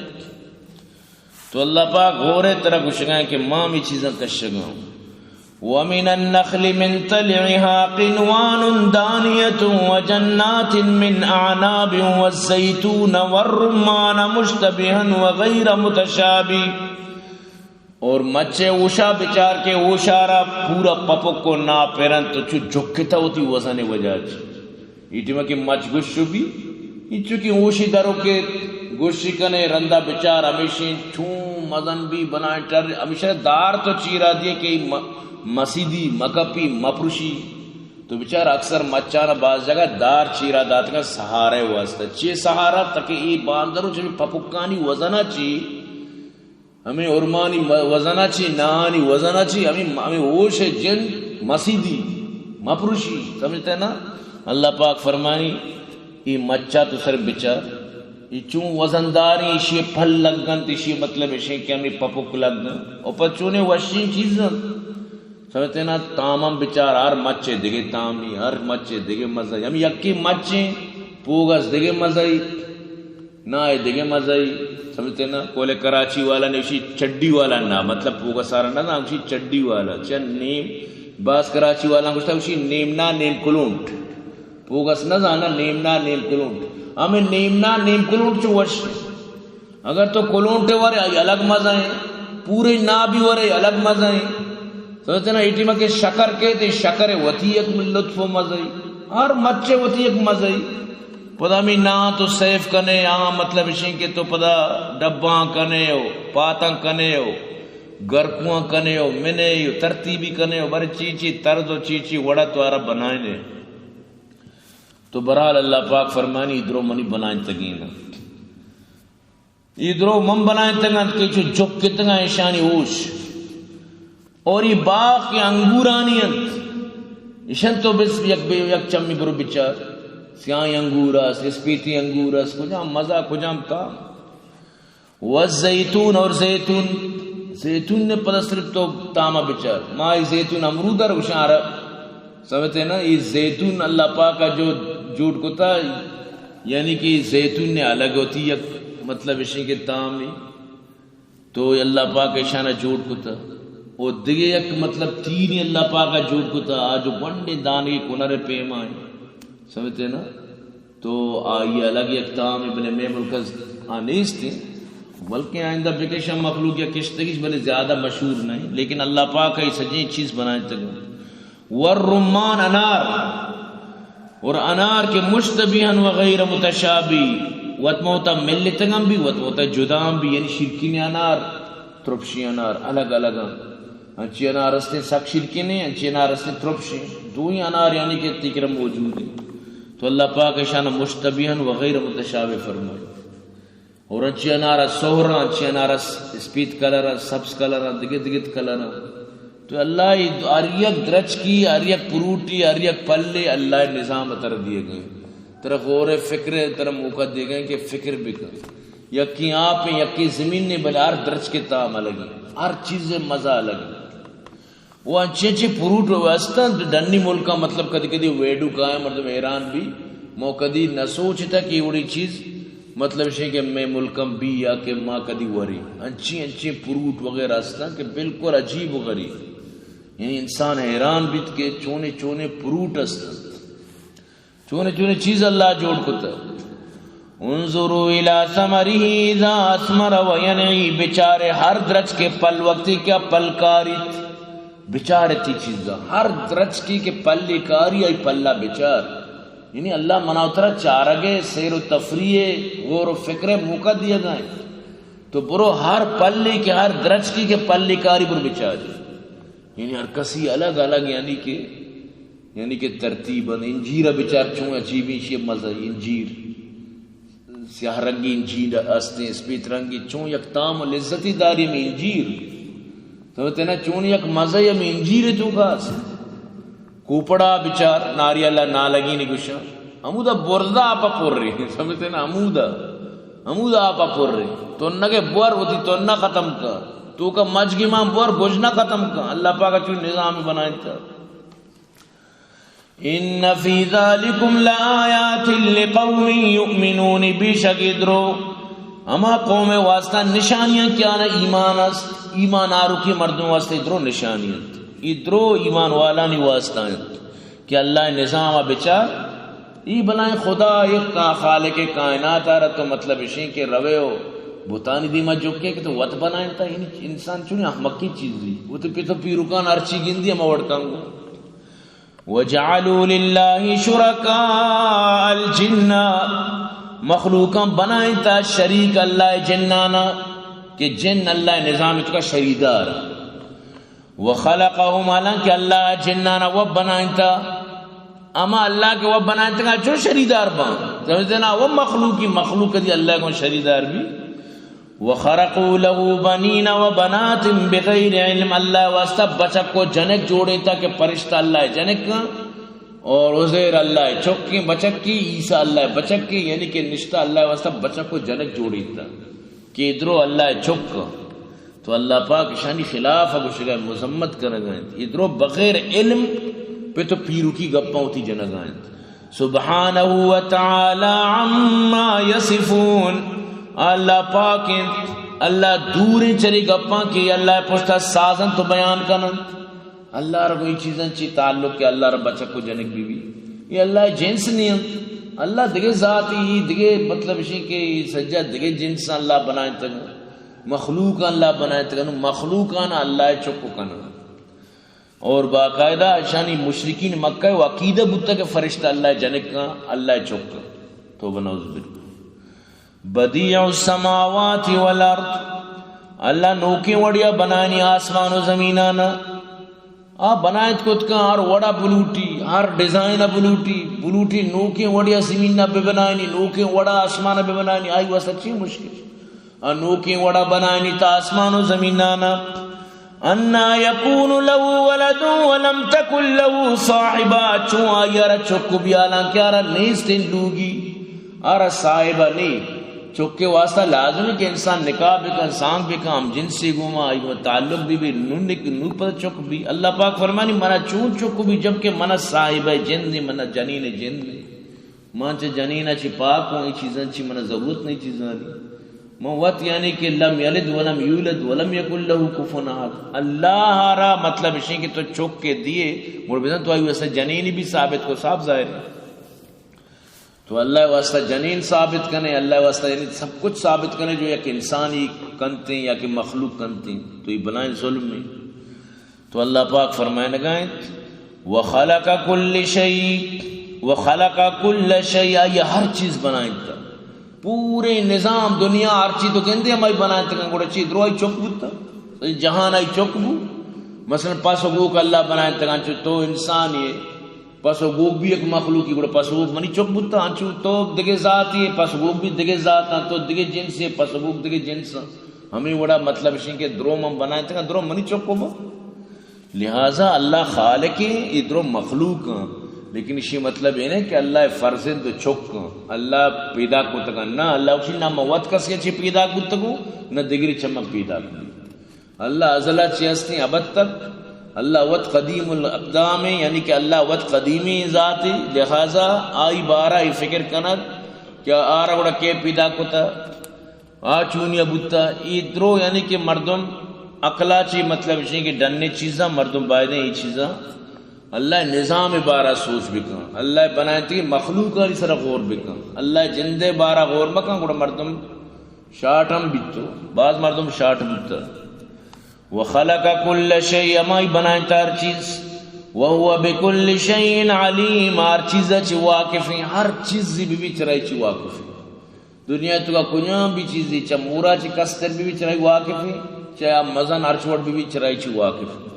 تو اللہ پاک غورے طرح کشگائیں کہ مامی چیزیں کشگاؤں وَمِنَ النَّخْلِ مِن طَلْعِهَا قِنْوَانٌ دَانِيَةٌ وَجَنَّاتٍ مِّنْ أَعْنَابٍ وَالزَّيْتُونَ وَالرُّمَّانَ مُشْتَبِهًا وَغَيْرَ مُتَشَابِهٍ اور مچے اوشا بچار کے اوشارا پورا پپک کو نا پیرن تو چو جھکتا ہوتی وزن وجہ ایٹی میں کہ مچ گشو بھی چونکہ اوشی دروں کے گوشی کنے رندہ بچار ہمیشہ چون مزن بھی بنائیں ٹر ہمیشہ دار تو چیرہ دیے کہ مسیدی مکپی مپروشی تو بچار اکثر مچانا بعض جگہ دار چیرہ دات کا سہارے واسطہ چی سہارا تاکہ ای باندروں چلی پپکانی وزنہ چی ہمیں ارمانی وزنہ چی نانی وزنہ چی ہمیں اوش جن مسیدی مپروشی سمجھتے ہیں نا اللہ پاک فرمانی ای مچا تو سر بچار چون وزنداری اشی پھل لگن تیشی مطلب اشی کہ ہمیں پپک لگن اور پر چونے وشین چیزن سمجھتے نا تامم بچار ہر مچے دیگے تامی ہر مچے دیگے مزائی ہم یکی مچے پوگس دیگے مزائی نائے دیگے مزائی سمجھتے نا کولے کراچی والا نے اسی چڈی والا نا مطلب پوگا سارا نا اسی چڈی والا چن نیم باس کراچی والا کچھ اسی نیمنا نیم کلونٹ پوگس نہ زانا نیمنا نیم کلونٹ ہمیں نیمنا نیم کلونٹ چوش اگر تو کلونٹ ورے الگ مزائیں پورے نا بھی ورے الگ مزائیں سمجھتے نا ایٹی میں کہ شکر کے تے شکر وتی ایک لطف و مزائی ہر مچے وتی ایک مزائی پدا میں نا تو سیف کنے مطلب اشیں کے تو پدا ڈباں کنے ہو پاتاں کنے ہو گرکواں کنے ہو منے ہو ترتیبی کنے ہو بڑے چیچی طرز و چیچی وڑا تو عرب بنائیں نے تو برحال اللہ پاک فرمانی ادھرو منی بنائیں تگین ادھرو من بنائیں تگین کہ چھو جھک کتنا اشانی ہوش اور یہ باغ کے انگورانی انت اشن تو بس یک چمی برو بچار سیائی انگورس اسپیتی انگورس کجام مزہ کجام تا والزیتون اور زیتون نے پتہ صرف تو تاما بچار مائی زیتون امرودہ روشان عرب سمجھتے نا یہ زیتون اللہ پاک کا جو جوڑ کو تھا یعنی کہ زیتون نے الگ ہوتی یک مطلب اشی کے تامی تو اللہ پاک اشانہ جوڑ کو تھا اور دیگے یک مطلب تیری اللہ پاک کا جوڑ کو تھا آج ونڈے دانی کنر پیما ہے سمجھتے نا تو آئی الگ یک تام ابن میں ملکز آنیس تھی بلکہ آئندہ بکشم مخلوق یا کشتگیش بلے زیادہ مشہور نہیں لیکن اللہ پاک کا یہ سجین چیز بنائیں تک والرمان انار اور انار کے مشتبیہن وغیر متشابی وطموتا ملتگم بھی وطموتا جدام بھی یعنی شرکین انار ترپشی انار الگ الگ انچی انار استے سک شرکین ہیں انچی انار استے ترپشی دو ہی انار یعنی کہ تکرم موجود ہیں تو اللہ پاک اشانہ مشتبیہن وغیر متشابہ فرمائے اور انچی انار سہرہ انچی انار اسپیت کلرہ سبز کلرہ دگت کلرہ تو اللہ اریک درچ کی اریک پروٹی اریک پلے اللہ نظام اتر دیے گئے طرح غور فکر طرح موقع دیے گئے کہ فکر بھی کر یکی آپ میں یکی زمین نے بلے ہر درچ کے تام الگی ہر چیز مزہ الگی وہ اچھے پروٹ واسطہ ڈنی ملکہ مطلب کدی کدی ویڈو کا ہے مردم ایران بھی مو کدی نہ سوچتا کہ وڑی چیز مطلب ہے کہ میں ملکم بھی یا کہ ماں کدی وری اچھی پروٹ وغیرہ استا کہ بالکل عجیب و غریب یعنی انسان حیران بیت کے چونے چونے پروٹ استا چونے چونے چیز اللہ جوڑ کتا انظروا الى ثمره اذا اثمر وینعی بیچارے ہر درچ کے پل وقتی کیا پل کاری بیچارے تی چیزا ہر درچ کی کہ پلی کاری ای پلہ بیچار یعنی اللہ مناوترہ چارگے سیر و تفریح غور و فکر موقع دیا گئے تو برو ہر پلی کے ہر درچ کی کہ پلی کاری برو بیچار یعنی ہر کسی الگ الگ یعنی کہ ترتیباً انجیر بیچار چون عجیبی شیئے مزہ انجیر سیاہ رنگی انجیر استے اسپیت رنگی چون یک تام و لذتی داری میں انجیر سمجھتے نا چون یک مزہ میں انجیر ہے چون خاص کوپڑا بیچار ناری اللہ نہ لگی نہیں گشا امودہ بردہ آپا پور رہی سمجھتے نا امودہ آپا پور رہی تو نگے بور ہوتی تو نہ ختم کر تو کا مجگی ماں بور گوجنا ختم کر اللہ پاکا چون نظام بنائیں تھا ان فی ذالکم لآیات لقوم یؤمنون بیشک ادرو اما قوم واسطہ نشانیاں کیا نا ایمان است ایمان آرو کی مردوں واسطہ ادرو نشانیاں ادرو ایمان والا نہیں واسطہ کہ اللہ نظام بچار ای بلائیں خدا ایک خالق کائنات آ رہا تو مطلب اشیں کہ روے ہو بوتانی دیما جوکے کہ تو وط بنائیں تا انسان چونی احمقی چیز دی وہ تو پیتو پیروکان ارچی گندی ہم اوڑکاں گو وَجَعَلُوا لِلَّهِ شُرَكَاءَ الْجِنَّ مخلوقاں بنائیں تا شریک اللہ جنانا کہ جن اللہ نظام تو کا شریدار وَخَلَقَهُمْ حالانکہ اللہ جنانا وہ بنائیں تا اما اللہ کے وہ بنائیں تا جو شریدار بان سمجھتے نا وہ مخلوق دی اللہ کو شریدار بھی وَخَرَقُوا لَهُ بَنِينَ وَبَنَاتٍ بِغَيْرِ عِلْمِ اللہ واسطہ بچک کو جنک جوڑے تا کہ پرشتہ اللہ جنک اور عزیر اللہ چکی بچک کی عیسیٰ اللہ بچک کی یعنی کہ نشتہ اللہ واسطہ بچک کو جنک جوڑی تا کہ ادرو اللہ چک تو اللہ پاک شانی خلاف گوشگا مذمت کرگائیں ادھرو بغیر علم پہ تو پیرو کی گپاں ہوتی جنگائیں سبحانہ وتعالی عما یصفون اللہ پاک اللہ دور چری گپاں کی اللہ پوچھتا سازن تو بیان کنن اللہ رب یہ چیزیں چی تعلق کہ اللہ رب بچہ کو جنک بھی یہ اللہ جنس نہیں اللہ دگے ذاتی دگے مطلب اسی کہ سجا دگے جنس اللہ بنائیں تک مخلوق اللہ بنائیں تک مخلوقان اللہ چکو کنا اور باقاعدہ شانی مشرکین مکہ و عقیدہ بتا کہ فرشتہ اللہ جنک کا اللہ چکو تو بناؤز بالکل بدیع السماوات والارض اللہ نوکے وڑیا بنانی آسمان و زمینانا بنایت کت کا ہر وڑا بلوٹی ہر ڈیزائن بلوٹی نوکے وڑیا زمین پہ بنانی نوکے وڑا آسمان پہ بنانی آئی وہ سچی مشکل نوکے وڑا بنانی تا آسمان و زمینانا انا یکون لہو ولد ولم تکن لہو صاحبہ چون آئیارا چکو بیالا کیارا نیستن لوگی آرہ صاحبہ نہیں چکے واسطہ لازم ہے کہ انسان نکاح بکا سانگ بکا ہم جن سے گوما آئی تعلق بھی نو پر چک بھی اللہ پاک فرمانی منا چون چکو بھی جبکہ منا صاحب جن دی منا جنین جن دی مان چا جنین چی پاک ہوں یہ چیزیں چی منا ضرورت نہیں چیزیں دی موت یعنی کہ لم یلد ولم یولد ولم یکن لہو کفوا احد اللہ را مطلب اسی کہ تو چک کے دیے مر بیدن تو آئی ویسا جنینی بھی ثابت کو صاحب ظاہر ہے تو اللہ واسطہ جنین ثابت کرنے اللہ واسطہ یعنی سب کچھ ثابت کرنے جو یا کہ انسانی کنتے یا کہ مخلوق کنتے تو یہ بنائیں ظلم میں تو اللہ پاک فرمائے لگائیں وَخَلَقَ كُلِّ شَيْءٍ وَخَلَقَ كُلَّ شَيْءٍ یہ ہر چیز بنائیں تا پورے نظام دنیا ہر چیز تو کہندے ہمیں بنائیں تا کنگوڑا چیز درو آئی چوک بوتا جہان آئی چوک بو مثلا پاس گوک اللہ بنائیں تا کنچو تو انسان یہ پس گوگ بھی ایک مخلوق کی گوڑا پس گوگ منی چک بوتا ہنچو تو دگے ذات ہے پس گوگ بھی دگے ذات ہیں تو دگے جنس ہے پس گوگ دگے جنس ہیں ہمیں وڑا مطلب اسی کہ دروم ہم بنائیں تھے دروم منی چک کو با لہذا اللہ خالق ہے یہ دروم مخلوق ہیں لیکن اسی مطلب یہ نہیں کہ اللہ فرزند چک ہیں اللہ پیدا کو تکا نہ اللہ اسی نہ موت کس کے چی پیدا کو تکو نہ دگری چمک پیدا کو اللہ ازلہ چی ہستی ابد تک اللہ وط قدیم الاقدام یعنی کہ اللہ وط قدیمی ذاتی لہذا آئی بارہ فکر کنر کیا آرہ گوڑا کے پیدا کتا چونیا بوتا ادرو یعنی کہ مردم اقلا چی مطلب اسی کہ ڈننے چیزاں مردم بائدیں یہ چیزاں اللہ نظام بارہ سوچ بکن اللہ بنائے تھی مخلوق کا اس طرح غور بکن اللہ جندے بارہ غور بکن گوڑا مردم شاٹ ہم بیتو بعض مردم شاٹ بیتا وخلق كل شيء ما بنائیں ہر چیز وهو بكل شيء عليم ہر چیز چ واقف ہے ہر چیز بھی چرائی چ واقف ہے دنیا تو کا کنیا بھی چیز چ مورا چ کستر بھی چرائی واقف ہے چا مزن ہر چھوڑ بھی چرائی چ واقف ہے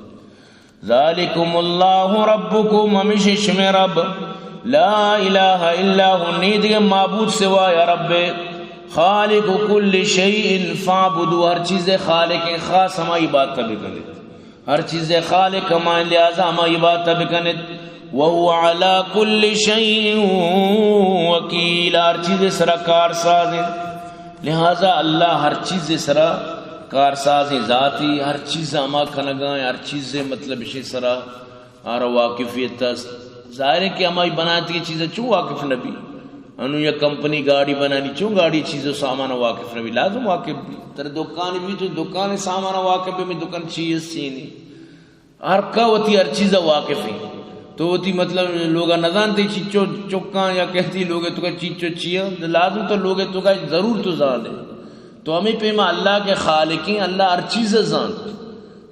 ذالکم اللہ ربکم ہمیشہ شم رب لا الہ الا هو نید معبود سوا یا رب خالق کل شیء فاعبدوا ہر چیز خالق خاص ہماری بات تب کنت ہر چیز خالق ہمیں لہذا ہماری بات تب کنت وهو على كل شيء وکیل ہر چیز سرا کارساز لہذا اللہ ہر چیز سرا کارساز ذاتی ہر چیز ہما کھنگائیں ہر چیز مطلب اسی سرا ہر واقفیت ظاہر ہے کہ ہماری بناتی چیزیں چوں واقف نبی انو یا کمپنی گاڑی بنانی چوں گاڑی چیزوں سامان واقف نبی لازم واقف بھی تر دکان بھی تو دکان سامان واقف بھی دکان چیز سینی ہر کا ہوتی ہر چیز واقف ہے تو ہوتی مطلب لوگا نہ جانتے چیچو چکاں یا کہتی لوگ تو کا چیچو چیا لازم تو لوگ تو کا ضرور تو جان ہے تو ہمیں پیما اللہ کے خالقیں اللہ ہر چیز جان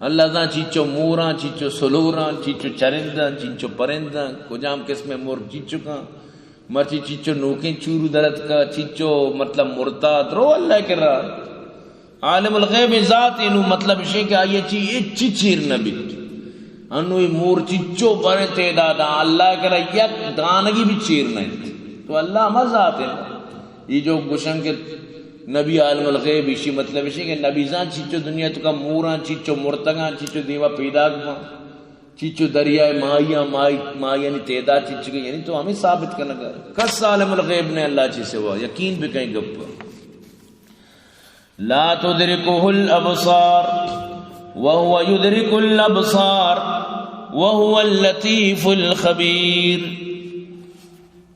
اللہ جان چیچو موراں چیچو سلوراں چیچو چرنداں چیچو پرنداں کجام قسم مور چیچو کا مرچی چیچو نوکیں چورو درد کا چیچو مطلب مرتاد رو اللہ کر رہا عالم الغیب ذات انو مطلب شے کہ آئیے چی اچھی چیر نبیت انوی مور چیچو برے تعدادا اللہ کرا یک دانگی بھی چیر نہیں تو اللہ ہمیں ذات ہے یہ جو گشن کے نبی عالم الغیب اسی مطلب اسی کہ نبی زان چیچو دنیا تو کا موراں چیچو مرتگاں چیچو دیوا پیدا گا چیچو دریائے مائی یعنی تعداد چیچو گئی یعنی تو ہمیں ثابت کرنا گا کس عالم الغیب نے اللہ چیز سے ہوا یقین بھی کہیں گپا لا تدركه الابصار وهو يدرك الابصار وهو اللطيف الخبیر.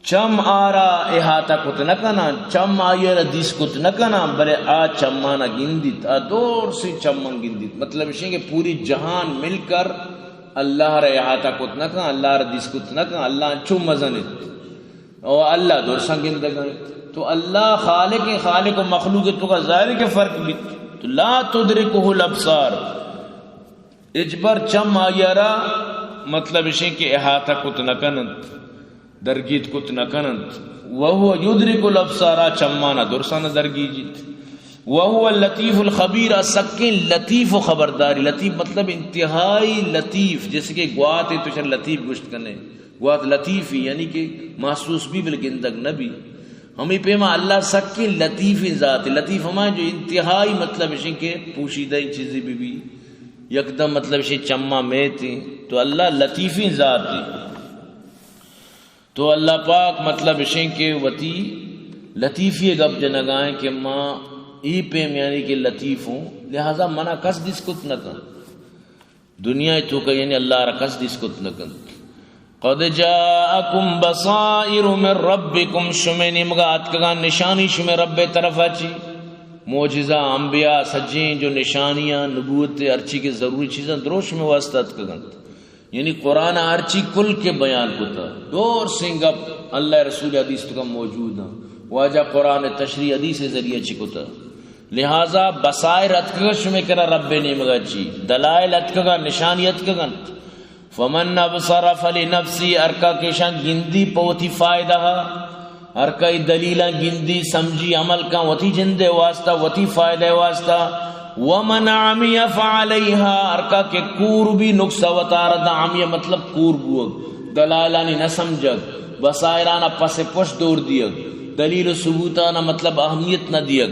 چم آرا احاطہ کت نکنا، چم آئی ردیس کت نکنا، بلے آ چمانا گندیت، آ دور سے چمن گندیت. مطلب اس کہ پوری جہان مل کر اللہ را احاطہ کت نکنا، اللہ ردیس کت نکنا، اللہ چم مزنت اور اللہ دور سنگند گئے. تو اللہ خالق خالق و مخلوق تو کا ظاہر کے فرق بھی. تو لا تدرکہ الابصار اجبر چم آئیارا مطلب اسے کہ احاطہ کت نکنت، درگیت کت نکنت. وہو یدرک الابصار چمانا درسانا درگیجیت. وہو اللطیف الخبیر سکین لطیف و خبرداری. لطیف مطلب انتہائی لطیف، جیسے کہ گوات ہے تو شر لطیف گشت کرنے، گوات لطیف ہی یعنی کہ محسوس بھی بلگندگ نبی. ہمیں پیما اللہ سکین لطیف ذات. لطیف ہمیں جو انتہائی مطلب اسے کہ پوشیدہ چیزیں بھی یکدم مطلب اسے چمہ میں تھی. تو اللہ لطیفی ذات تھی. تو اللہ پاک مطلب اسے کہ وتی لطیفی گپ جنگائیں کہ ماں ای پیم یعنی کہ لطیف ہوں، لہذا منع کس دس کت نکن دنیا تو کہ یعنی اللہ را کس دس کت نکن. قد جاءکم بصائر من ربکم شمی نمگات کگان نشانی شمی رب طرف اچھی معجزہ انبیاء سجین جو نشانیاں نبوت ارچی کے ضروری چیزیں دروش میں واسطت کگن. یعنی قرآن ارچی کل کے بیان کتا دور سنگپ اللہ رسول حدیث تو کا موجود ہیں واجہ قرآن تشریح حدیث ذریعہ چکتا. لہذا بصائر اتکگا شمی کرا رب نمگا چی دلائل اتکگا نشانی اتکگا. فمن ابصر فلنفسی ارکا کشان گندی پوتی فائدہ ارکا دلیلہ گندی سمجھی عمل کا وتی جندے واسطہ وتی فائدہ واسطہ. ومن عمی فعلیہا ارکا کے کور بھی نقصہ وطارد عمی مطلب کور بوگ دلائلانی نہ سمجھگ بصائرانہ پس پش دور دیگ دلیل و ثبوتانہ مطلب اہمیت نہ دیگ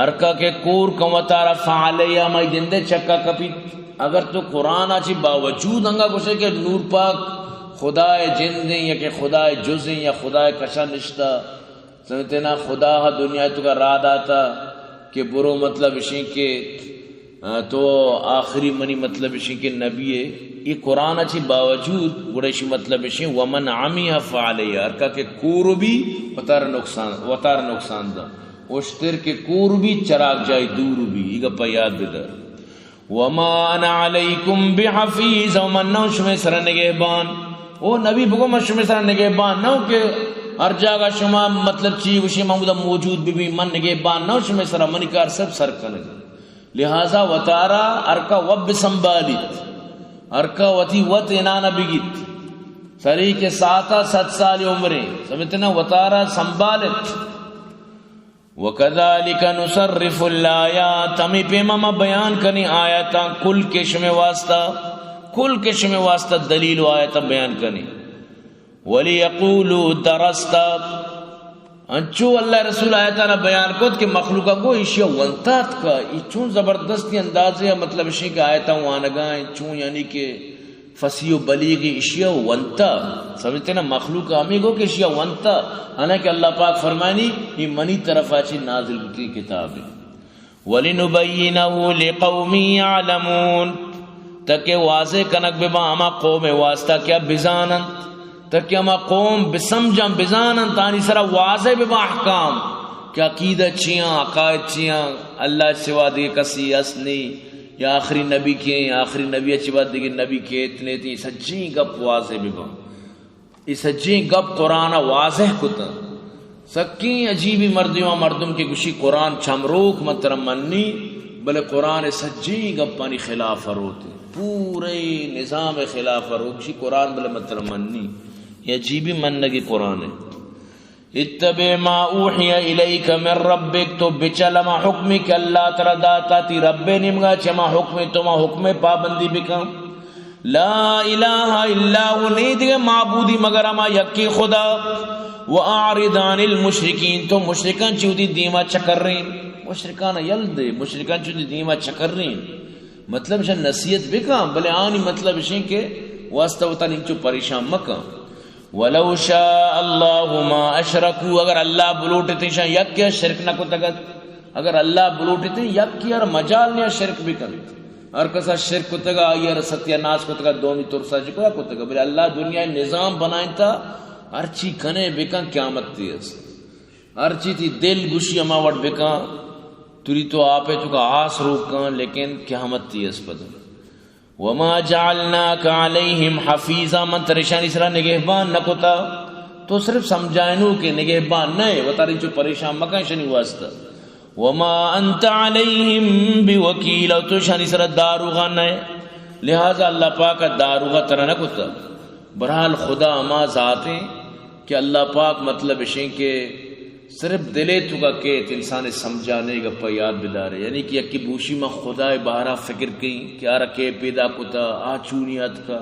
ارکا کے کور کم وطارہ فعلیہا مائی جندے چکا کپی. اگر تو قرآن آچی باوجود انگا کچھ کہ نور پاک خدای جن دیں یا کہ خدای جزیں یا خدای کشا نشتا سمجھتے نا خدا دنیا تو کا راد آتا کہ برو مطلب اشیں کہ تو آخری منی مطلب اشیں کہ نبی ہے. یہ قرآن اچھی باوجود گڑیشی مطلب اشیں ومن عمیہ فعلیہ ارکا کہ کور بھی وطار نقصان دا اشتر کے کور بھی چراغ جائے دور بھی یہ گا پیاد بدر. وما انا علیکم بحفیظ ومن نو شمی سر نگہبان او نبی بگو من شمی سر نگہبان نو کہ ہر جاگہ شما مطلب چی وشی محمودہ موجود بھی من نگہبان نو شمی سر منکار سب سر کنگ. لہذا وطارا ارکا وب سنبالیت ارکا وطی وط انانا بگیت سری کے 7 سال عمریں سمجھتے نا وطارا سنبالت. وَكَذَلِكَ نُصَرِّفُ الْآيَاتِ ہمیں پیمہ بیان کرنی آیاتاں کل کے شمع واسطہ دلیل و آیاتاں بیان کرنی. وَلِيَقُولُوا دَرَسْتَ انچو اللہ رسول آیاتاں بیان کت کہ مخلوقہ کو اشیاء ونتات کا چون زبردستی اندازے مطلب اشیاء کہ آیاتاں وانگائیں چون یعنی کہ فصیح و بلیغی اشیاء ونتا سمجھتے نا مخلوق آمیگو کہ اشیاء ونتا حالانکہ اللہ پاک فرمانی یہ منی طرف آچی نازل کی کتاب ہے. وَلِنُبَيِّنَهُ لِقَوْمِ يَعْلَمُونَ تاکہ واضح کنک ببا ہما قوم واسطہ کیا بزانند تاکہ ہما قوم بسمجھم بزانند تانی سرا واضح ببا احکام کہ عقیدہ چیاں عقائد چیاں اللہ سوا دے کسی اسنی یا آخری نبی کے آخری نبی اچھی بات دیکھیں نبی کے اتنے تھی سچیں گپ واضح بھی بہن اس سچیں گپ قرآن واضح کتا سکیں عجیبی مردیوں مردم کے گوشی قرآن چمروک مترم منی بلے قرآن سچیں گپ پانی خلاف روتے پورے نظام خلاف روکشی قرآن بلے مترم منی یہ عجیبی منگی قرآن ہے. اتبع ما اوحی الیک من ربک تو بچل ما حکمی کہ اللہ ترہ داتا تی رب نمگا چما حکمی تو ما حکم پابندی بکم. لا الہ الا ہو نہیں دیگے معبودی مگر اما یکی خدا. وَأَعْرِضْ عَنِ الْمُشْرِكِينَ تو مشرکان چودی دیما چکر رہی مشرکان یلدے مشرکان چودی دیما چکر رہی مطلب شاہ نصیحت بکا بلے آنی مطلب شاہ کہ واسطہ ہوتا نیچو پریشان مکا. وَلَوْ شَاءَ اللَّهُ مَا أَشْرَكُوا اگر اللہ بلوٹتے شاہ یک کیا شرک نہ کو تگت اگر اللہ بلوٹتے یک یار مجال نیا شرک بکن ہر کسا شرک کتگا یار ستیہ ناس کتگا دومی ترسا جکا کتگا بلے اللہ دنیا نظام بنائیں تا ہر چی کنے بکن قیامت تیز ہر چی تی دل گوشی اما وڑ بکن توری تو آپے تو کا آس روکن لیکن قیامت تیز پدن وما جعلناک علیہم حفیظا من تریشانی سرا نگہبان نکتا تو صرف سمجھائنو کہ نگہبان نئے و تاری جو پریشان مکان شنی واسطہ وما انت علیہم بوکیل تو شانی سرا داروغا نئے لہذا اللہ پاک داروغا ترہ نکتا برحال خدا اما ذاتیں کہ اللہ پاک مطلب اشیں کہ صرف دلے تو کا کہ انسان سمجھانے کا پا یاد بدارے یعنی کہ یکی بوشی میں خدا بہرا فکر کہیں کہ آرہ کے پیدا کتا آچونیت کا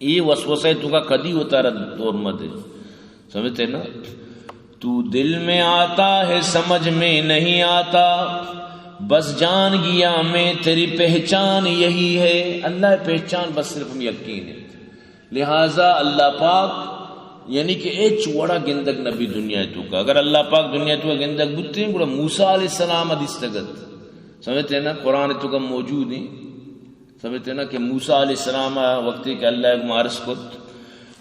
یہ وسوسے تو کا کدی ہوتا رہا دور مدے سمجھتے نا تو دل میں آتا ہے سمجھ میں نہیں آتا بس جان گیا میں تیری پہچان یہی ہے اللہ پہچان بس صرف ہم یقین ہے لہٰذا اللہ پاک یعنی کہ اے چوڑا گندگ نبی دنیا تو کا اگر اللہ پاک دنیا تو کا گندگ بودتے ہیں گوڑا موسیٰ علیہ السلام حدیثتگت سمجھتے ہیں نا قرآن تو کا موجود ہیں سمجھتے ہیں نا کہ موسیٰ علیہ السلام وقتی کہ اللہ ایک مارس کت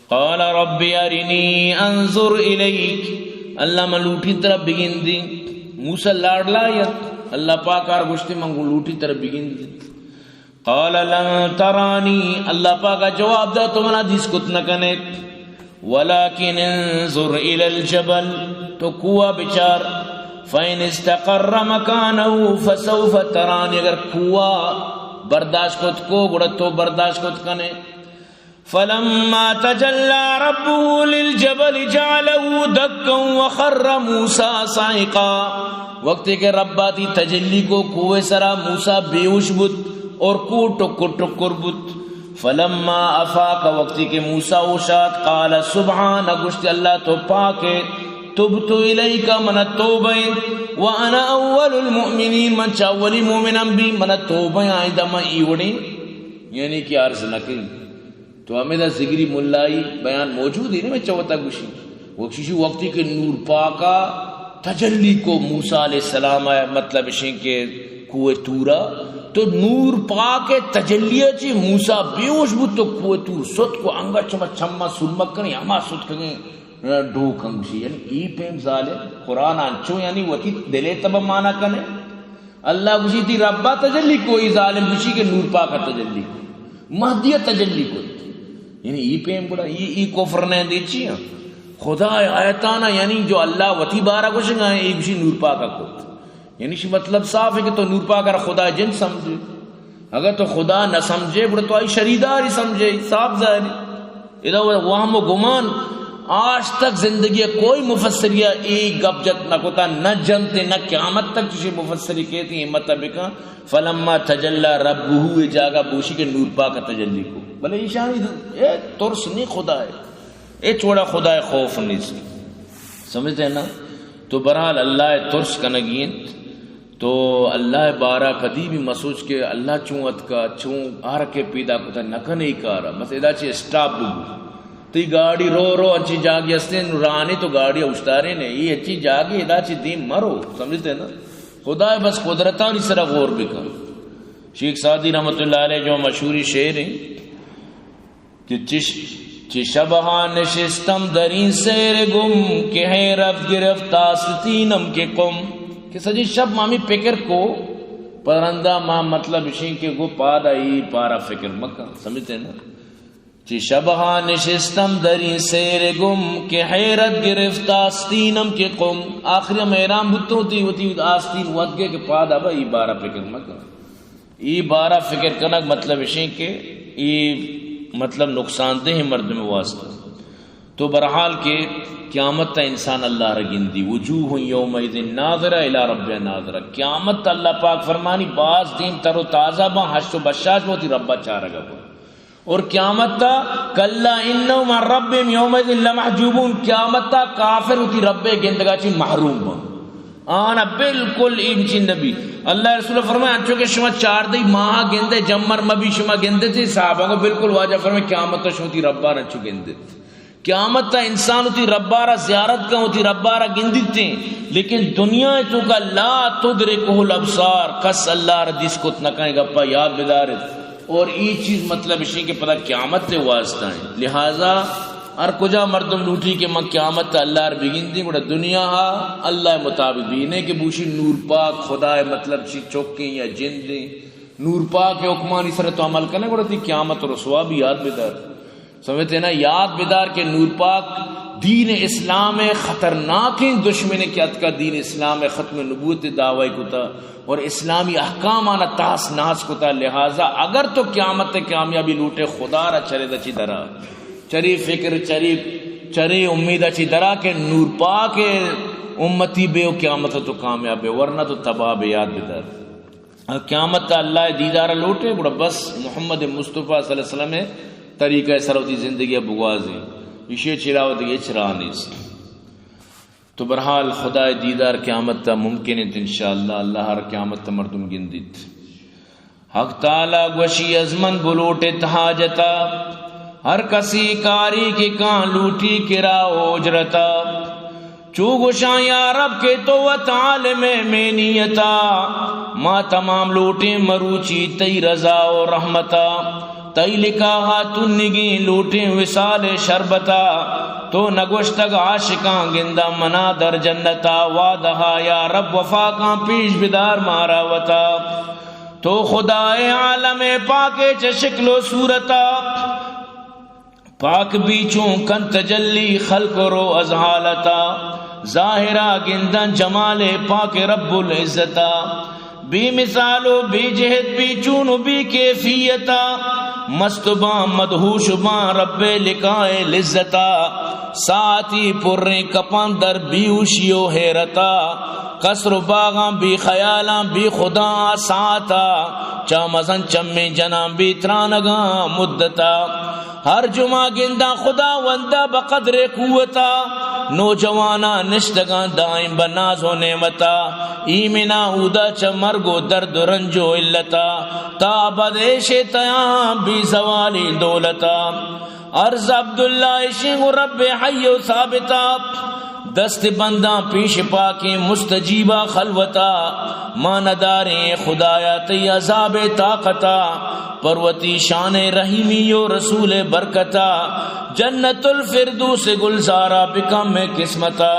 قال ربی ارنی انظر الیک اللہ میں لوٹی طرف بگن دی موسیٰ لاڑ لائیت اللہ پاک آر گوشتی منگو لوٹی طرف بگن دی قال لن ترانی اللہ پاک جواب دا تو منا دیس کت نکنے ولكن انظر الى الجبل تو کوہ بچار فإن استقر مكانه فسوف تراني اگر کوہ برداشت کت کو گڑا تو برداشت کت کنے فلما تجلى ربه للجبل جعله دكا وخر موسى صاعقا وقت کہ رباتی تجلی کو کوہ سرا موسیٰ بیوش بود اور کو ٹکر ٹکر بود فلما افاق وقتی کے موسیٰ اوشاد قال سبحان گشت اللہ تو پاکے تبت الیک من توبین وانا اول المؤمنین من چاولی مومنم بھی من توبین آئیدہ من ایوڑی یعنی کہ عرض نکل تو ہمیں دا ذکری ملائی بیان موجود ہی نہیں میں چوتا گوشی وقتی وقتی کے نور پاکا تجلی کو موسیٰ علیہ السلام آیا مطلب اشیں کہ کوہ تورا تو نور پاک تجلیہ چی موسیٰ بیوش بود تو کوہ تور ست کو انگا چما چما سلمک کنی اما ست کنی ڈھو کنگشی یعنی ای پیم ظالم قرآن آنچو یعنی وقتی دلے تبا مانا کنے اللہ گوشی تھی ربا تجلی کوئی ظالم گوشی کے نور پاک تجلی مہدیہ تجلی کوئی یعنی ای پیم بڑا ای کفر نے دی چی خدا آیتانا یعنی جو اللہ وطی بارا گوشنگا ہے ای گوشی نور پاکا کوئی یعنی شی مطلب صاف ہے کہ تو نور پاک اگر خدا جن سمجھے اگر تو خدا نہ سمجھے بڑا تو آئی شریدار ہی سمجھے صاف ظاہر ادھا وہم و گمان آج تک زندگی کوئی مفسریہ ایک گپ جت نہ کوتا نہ جنتے نہ قیامت تک جسے مفسری کہتی ہیں مطابقہ فلما تجلی ربہ جاگا بوشی کے نور پاک تجلی کو بلے ایشانی اے ترس نہیں خدا ہے اے چھوڑا خدا ہے خوف نہیں سمجھتے ہیں نا تو برحال اللہ ترس کا نگین تو اللہ بارہ کدی بھی مسوچ کے اللہ چونت کا چون آر کے پیدا کتا نکن ہی کارا بس ادا چی اسٹاپ بگو تی گاڑی رو رو اچھی جاگی ہستے رانی تو گاڑی اشتارے نے یہ اچھی جاگی ادا چی دین مرو سمجھتے نا خدا ہے بس قدرتانی سرا غور بکا شیخ سعدی رحمت اللہ علیہ جو مشہوری شعر ہیں کہ چی شبہاں نشستم درین سیر گم کہ حیرت گرفت آستینم کے قم کہ سجی شب مامی پکر کو پرندہ ماں مطلب اشیں کہ گو پادا ہی پارا فکر مکہ سمجھتے نا چی شبہاں نشستم دری سیر گم کہ حیرت گرفت آستینم کے قم آخری میں ایرام بھتوں ہوتی آستین وقت گئے کہ پادا با ای بارا فکر مکہ ای بارا فکر کنک مطلب اشیں کہ ای مطلب نقصان دہ مرد میں واسطہ تو برحال کے قیامت تا انسان اللہ رگندی وجوہ یومئذ ناظرہ الی رب ناظرہ قیامت تا اللہ پاک فرمانی باز دین تر و تازہ با حشت و بشاش ہوتی ربا چارگا با اور قیامت تا کلا انہم عن ربهم یومئذ لمحجوبون قیامت تا کافر ہوتی رب گندگا چی محروم با آنا بالکل ایمچی نبی اللہ رسول فرمائے انچو کہ شما چار دی ماہ گندے جمر مبی شما گندے تھی صحابہ کو بالکل واجہ فرمائے قیامت تا شما تی ربا نچو گندے قیامت تا انسان ہوتی ربارہ زیارت کا ہوتی ربارہ گندتے لیکن دنیا تو کا لا تدرکہ الابصار کس اللہ ردیس کو تنکائیں گپا یاد بدارت اور ای چیز مطلب اسی کے پتہ قیامت تے واسطہ ہیں لہذا ہر کجا مردم لوٹی کہ میں قیامت تا اللہ رب گندی بڑا دنیا ہا اللہ مطابق بینے کے بوشی نور پاک خدا مطلب چی چوکیں یا جندیں نور پاک حکمانی سر تو عمل کرنے بڑا تھی قیامت رسوا بھی یاد بدار سمجھتے ہیں نا یاد بیدار کے نور پاک دین اسلام خطرناک دشمن کیات کا دین اسلام ختم نبوت دعوی کتا اور اسلامی احکام آنا تاس ناس کتا لہذا اگر تو قیامت کامیابی لوٹے خدا را چرے دا چی درا چری فکر چری امید چی درا کہ نور پاک امتی بے و قیامت تو کامیاب ورنہ تو تباہ بے یاد بیدار قیامت تا اللہ دیدار لوٹے بڑا بس محمد مصطفیٰ صلی اللہ علیہ وسلم طریقہ سروتی زندگی بغوازی یہ چراوت یہ چرانی سے تو برحال خدا دیدار قیامت تا ممکن ہے انشاءاللہ اللہ ہر قیامت تا مردم گندیت حق تعالی گوشی ازمن بلوٹے تحاجتا ہر کسی کاری کے کان لوٹی کرا اجرتا چو گوشاں یا رب کے تو وتعالم میں نیتا ما تمام لوٹے مروچی تی رضا و رحمتا تی لکھا ہاتن نگی لوٹیں وصال شربتا تو نگوشتگ عاشقاں گندہ منا در جنتا وعدہا یا رب وفا کاں پیش بدار مارا وتا تو خدائے عالم پاکے چ شکل و صورتا پاک بیچوں کن تجلی خلق رو ازحالتا ظاہرہ گندن جمال پاک رب العزتا بی مثالو بی جہد بی چونو بی کیفیتا مستباں مدہوشباں رب لکائے لذتا ساتی پریں کپاں در بیوشیو حیرتا قصر باغاں بی خیالاں بی خدا ساتا چامزن چمیں جناں بی ترانگاں مدتا ہر جمعہ گندہ خدا وندہ بقدر قوتا نوجوانا نشتگاں دائم بناز و نعمتا ایمنا اودا چا مرگو درد رنجو علتا تا بدیش تیاں بی زوالی دولتا عرض عبداللہ عشق رب حی و ثابتا دست بندہ پیش پاکی مستجیبہ خلوتا مانداریں خدایا تی عذاب طاقتا پروتی شان رحیمی و رسول برکتا جنت الفردوس گلزارا بکم قسمتا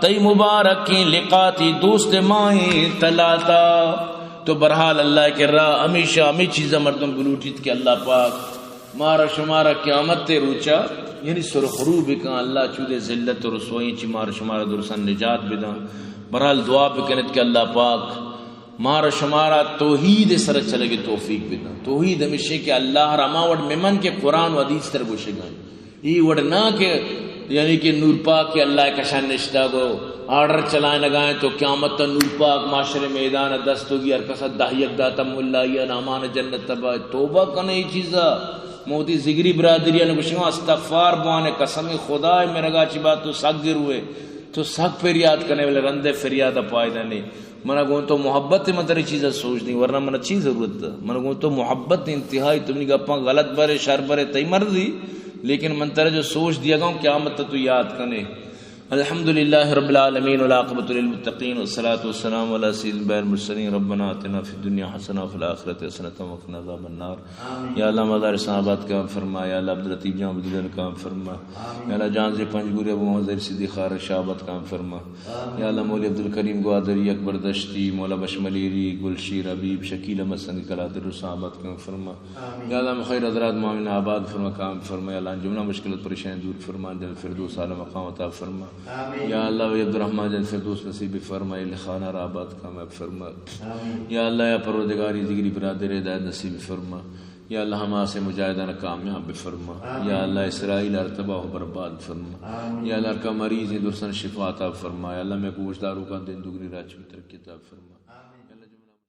تی مبارک کی لقاتی دوست مائیں تلاتا تو برحال اللہ کے راہ ہمیشہ ہمیں چیزیں مردم بلوٹیت کہ اللہ پاک مارا شمارا قیامت تے روچا یعنی سرخرو بکا اللہ چودے ذلت و رسوئی چی مارا شمارا درسن نجات بدا برحال دعا بکنت کہ اللہ پاک مارا شمارا توحید سر چلے گے توفیق بدا توحید ہمیشہ کہ اللہ رما وڈ ممن کے قرآن و حدیث تر گوشے گئے یہ وڈ نہ کہ یعنی کہ نور پاک کے اللہ کشان نشتہ گو آرڈر چلائیں لگائیں تو قیامت تا نور پاک معاشر میدان دست ہوگی ارکسد دہیق داتم اللہ نامان جنت تبا توبہ کنے چیزا موتی زگری برادریہ نے کچھ استغفار بوانے قسم خدا ہے میرا گاچی بات تو سک گر ہوئے تو سک فریاد کرنے والے رندے فریاد پائدہ نہیں منہ گون تو محبت میں تری چیزیں سوچ نہیں ورنہ منہ چیز ضرورت تھا منہ گون تو محبت انتہائی تم نے گپاں غلط برے شر برے تی مرضی لیکن من ترہ جو سوچ دیا گا کیا مت تو یاد کرنے الحمدللہ رب العالمین والعاقبۃ للمتقین والصلاة والسلام علی سید المرسلین ربنا آتنا فی الدنیا حسنہ وفی الآخرۃ حسنۃ وقنا عذاب النار یا اللہ مدار صحابات کا فرما یا اللہ عبداللطیف جان عبداللہ کا فرما یا اللہ جان سے پنجگوری ابو محمد صدیق خار شعبت کا فرما یا اللہ مولی عبدالکریم گوادری اکبر دشتی مولا بشملیری گلشیر حبیب شکیل احمد سنگ کلادر صحابت کا فرما یا اللہ خیر حضرات معاملین آباد فرما کام فرما یا اللہ جملہ مشکلت پریشان دور فرما دل فردوس اعلی مقام عطا فرما یا اللہ و عبد الرحمن جل فردوس نصیب فرما خانہ رابط کامیاب فرما یا اللہ یا پروردگاری دیگری برادر ہدایت نصیب فرما یا اللہ ہما سے مجاہدان کامیاب فرما یا اللہ اسرائیل ارتباہ و برباد فرما یا اللہ کا مریض درسن شفا عطا فرما یا اللہ میں گوشداروں کا دن دگنی راج کی ترقی عطا فرما